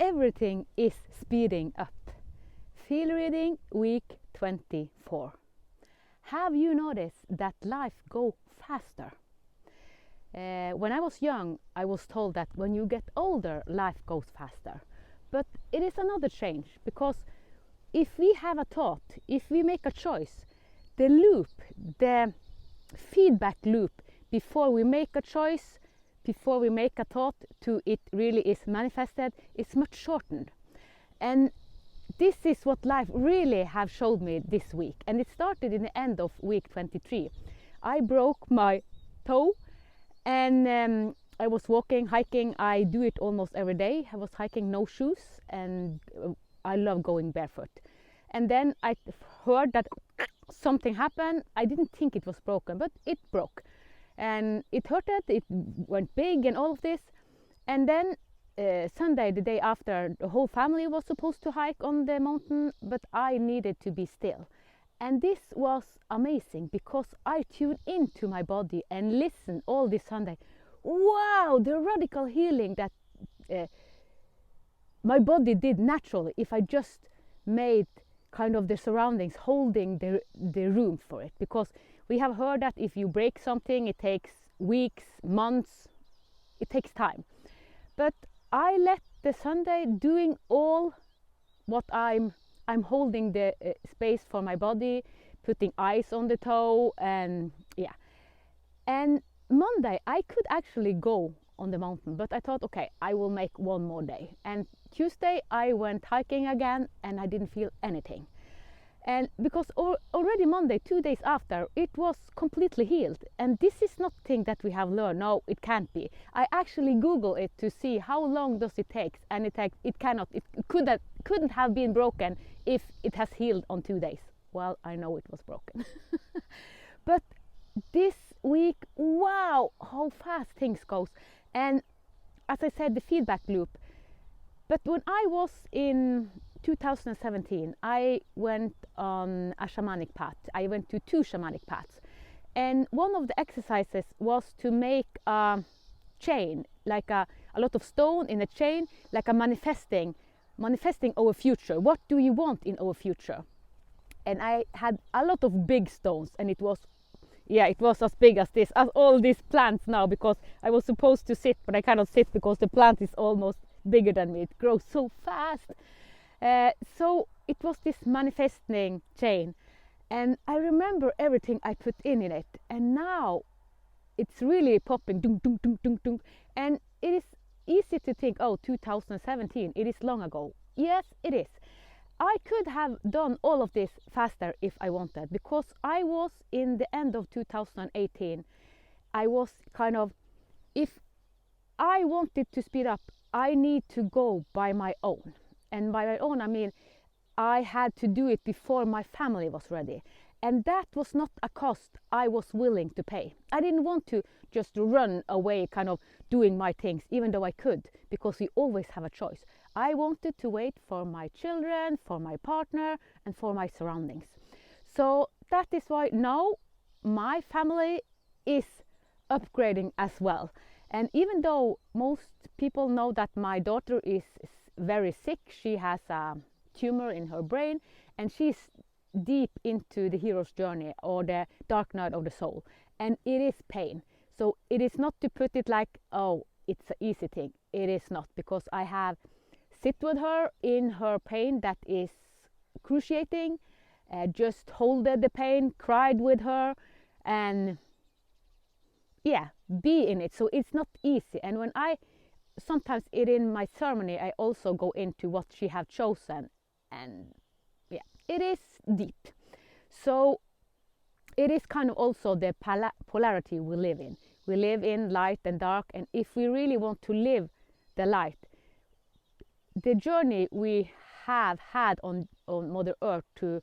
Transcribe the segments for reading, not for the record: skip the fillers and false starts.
everything is speeding up. Field reading week 24. Have you noticed that life goes faster? When I was young, I was told that when you get older, life goes faster. But it is another change, because if we have a thought, if we make a choice, the loop, the feedback loop before we make a choice, before we make a thought to it really is manifested, is much shortened. And this is what life really have showed me this week. And it started in the end of week 23. I broke my toe, and I was walking, hiking. I do it almost every day. I was hiking no shoes, and I love going barefoot. And then I heard that something happened. I didn't think it was broken, but it broke. And it hurted, it went big and all of this. And then Sunday, the day after, the whole family was supposed to hike on the mountain, but I needed to be still. And this was amazing, because I tuned into my body and listened all this Sunday. Wow, the radical healing that my body did naturally if I just made kind of the surroundings holding the room for it. Because we have heard that if you break something, it takes weeks, months, it takes time. But I let the Sunday doing all what I'm holding the space for my body, putting ice on the toe, and yeah. And Monday I could actually go on the mountain, but I thought, okay, I will make one more day. And Tuesday I went hiking again, and I didn't feel anything. And because already Monday, 2 days after, it was completely healed. And this is not thing that we have learned. No, it can't be. I actually Google it to see how long does it take, and it couldn't have been broken if it has healed on 2 days. Well, I know it was broken. But this week, wow, how fast things goes. And as I said, the feedback loop. But when I was in 2017, I went on a shamanic path. I went to 2 shamanic paths. And one of the exercises was to make a chain, like a lot of stone in a chain, like a manifesting our future. What do you want in our future? And I had a lot of big stones, and it was as big as this, as all these plants now, because I was supposed to sit, but I cannot sit because the plant is almost bigger than me. It grows so fast. So it was this manifesting chain, and I remember everything I put in it, and now it's really popping, dunk, dunk, dunk, dunk, dunk. And it is easy to think, oh, 2017, it is long ago. Yes, it is. I could have done all of this faster if I wanted, because I was in the end of 2018. I was kind of, if I wanted to speed up, I need to go by my own. And by my own, I mean, I had to do it before my family was ready. And that was not a cost I was willing to pay. I didn't want to just run away, kind of doing my things, even though I could, because we always have a choice. I wanted to wait for my children, for my partner, and for my surroundings. So that is why now my family is upgrading as well. And even though most people know that my daughter is very sick, she has a tumor in her brain, and she's deep into the hero's journey, or the dark night of the soul, and it is pain. So it is not to put it like, oh, it's an easy thing. It is not, because I have sit with her in her pain that is cruciating, just hold the pain, cried with her, and yeah, be in it. So it's not easy. And when sometimes in my ceremony, I also go into what she have chosen, and yeah, it is deep. So it is kind of also the polarity we live in. We live in light and dark, and if we really want to live the light, the journey we have had on Mother Earth to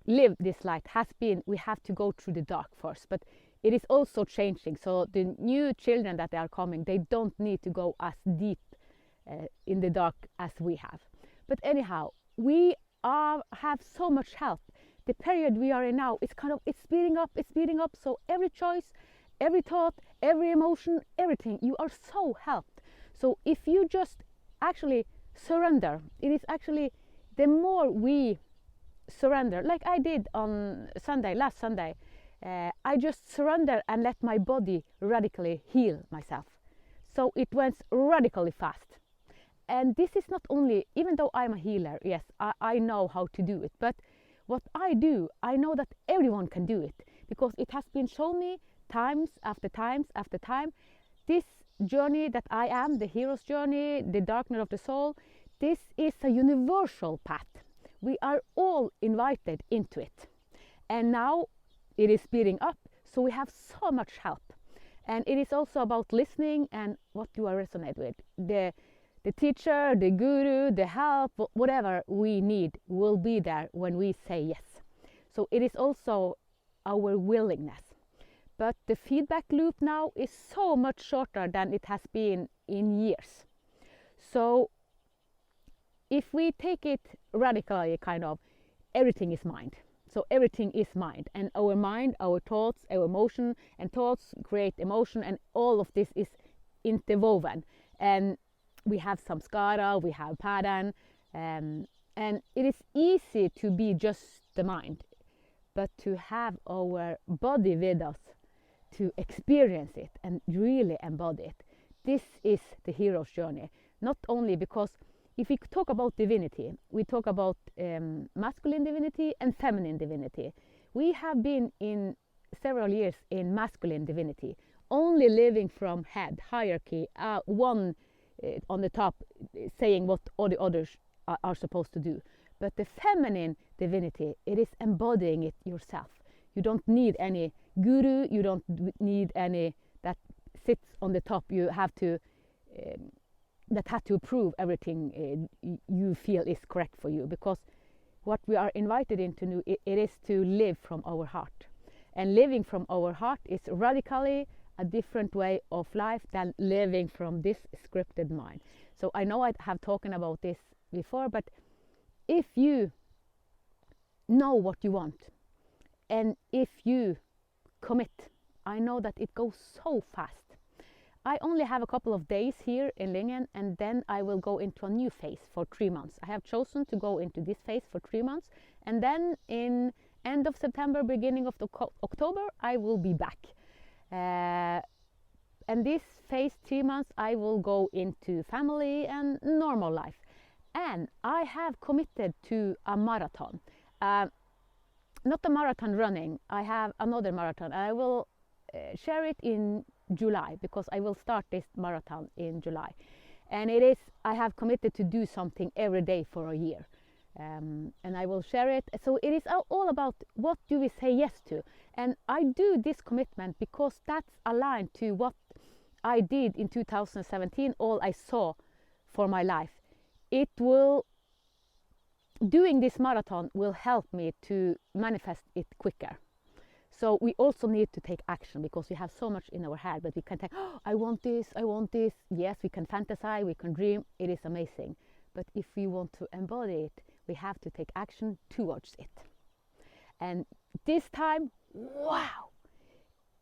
live this light has been, we have to go through the dark first. But it is also changing. So the new children that are coming, they don't need to go as deep in the dark as we have. But anyhow, we have so much help. The period we are in now is kind of, it's speeding up. So every choice, every thought, every emotion, everything, you are so helped. So if you just actually surrender. It is actually, the more we surrender, like I did on Sunday, last Sunday, I just surrender and let my body radically heal myself. So it went radically fast. And this is not only, even though I'm a healer, yes, I know how to do it, but what I do, I know that everyone can do it, because it has been shown me times after times after time. This journey that I am, the hero's journey, the dark night of the soul, this is a universal path. We are all invited into it. And now it is speeding up, so we have so much help. And it is also about listening and what you are resonate with. The teacher, the guru, the help, whatever we need will be there when we say yes. So it is also our willingness. But the feedback loop now is so much shorter than it has been in years. So if we take it radically, kind of, everything is mind. So everything is mind, and our mind, our thoughts, our emotion, and thoughts create emotion, and all of this is interwoven. And we have samskara, we have padan, and it is easy to be just the mind, but to have our body with us, to experience it and really embody it. This is the hero's journey. Not only because if we talk about divinity, we talk about masculine divinity and feminine divinity. We have been in several years in masculine divinity, only living from head, hierarchy, one on the top saying what all the others are supposed to do. But the feminine divinity, it is embodying it yourself. You don't need any guru, you don't need any that sits on the top. You have to that have to approve everything you feel is correct for you, because what we are invited into, it is to live from our heart. And living from our heart is radically a different way of life than living from this scripted mind. So I know I have talked about this before, but if you know what you want and if you commit, I know that it goes so fast. I only have a couple of days here in Lingen, and then I will go into a new phase for 3 months. I have chosen to go into this phase for 3 months, and then in end of September, beginning of October, I will be back. And this phase 3 months, I will go into family and normal life. And I have committed to a marathon. Not a marathon running, I have another marathon. I will share it in July, because I will start this marathon in July. And it is, I have committed to do something every day for a year. And I will share it. So it is all about what do we say yes to. And I do this commitment because that's aligned to what I did in 2017, all I saw for my life. Doing this marathon will help me to manifest it quicker. So we also need to take action, because we have so much in our head, but we can take, oh, I want this, I want this. Yes, we can fantasize, we can dream, it is amazing. But if we want to embody it, we have to take action towards it. And this time, wow,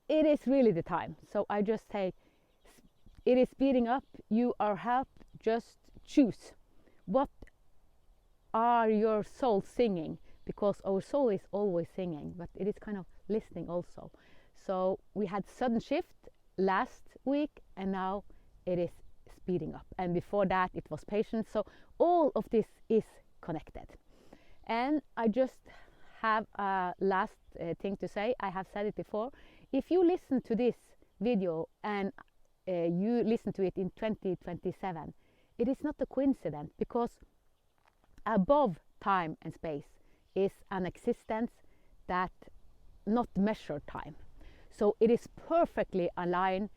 it is really the time. So I just say, it is speeding up, you are helped, just choose. What are your soul singing? Because our soul is always singing, but it is kind of listening also. So we had sudden shift last week, and now it is speeding up. And before that, it was patience. So all of this is connected. And I just have a last thing to say. I have said it before. If you listen to this video and you listen to it in 2027, it is not a coincidence, because above time and space is an existence that not measure time. So it is perfectly aligned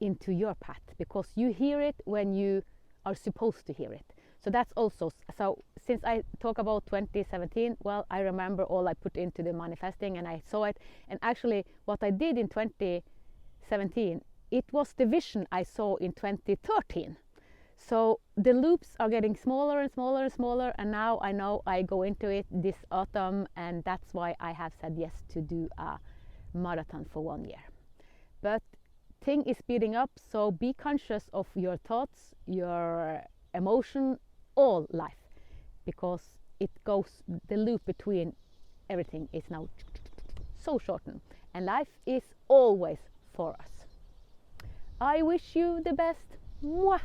into your path, because you hear it when you are supposed to hear it. So that's also, so since I talk about 2017, well, I remember all I put into the manifesting, and I saw it. And actually what I did in 2017, it was the vision I saw in 2013. So the loops are getting smaller and smaller and smaller, and now I know I go into it this autumn, and that's why I have said yes to do a marathon for 1 year. But thing is speeding up, so be conscious of your thoughts, your emotion, all life, because it goes, the loop between everything is now so shortened, and life is always for us. I wish you the best. Mwah!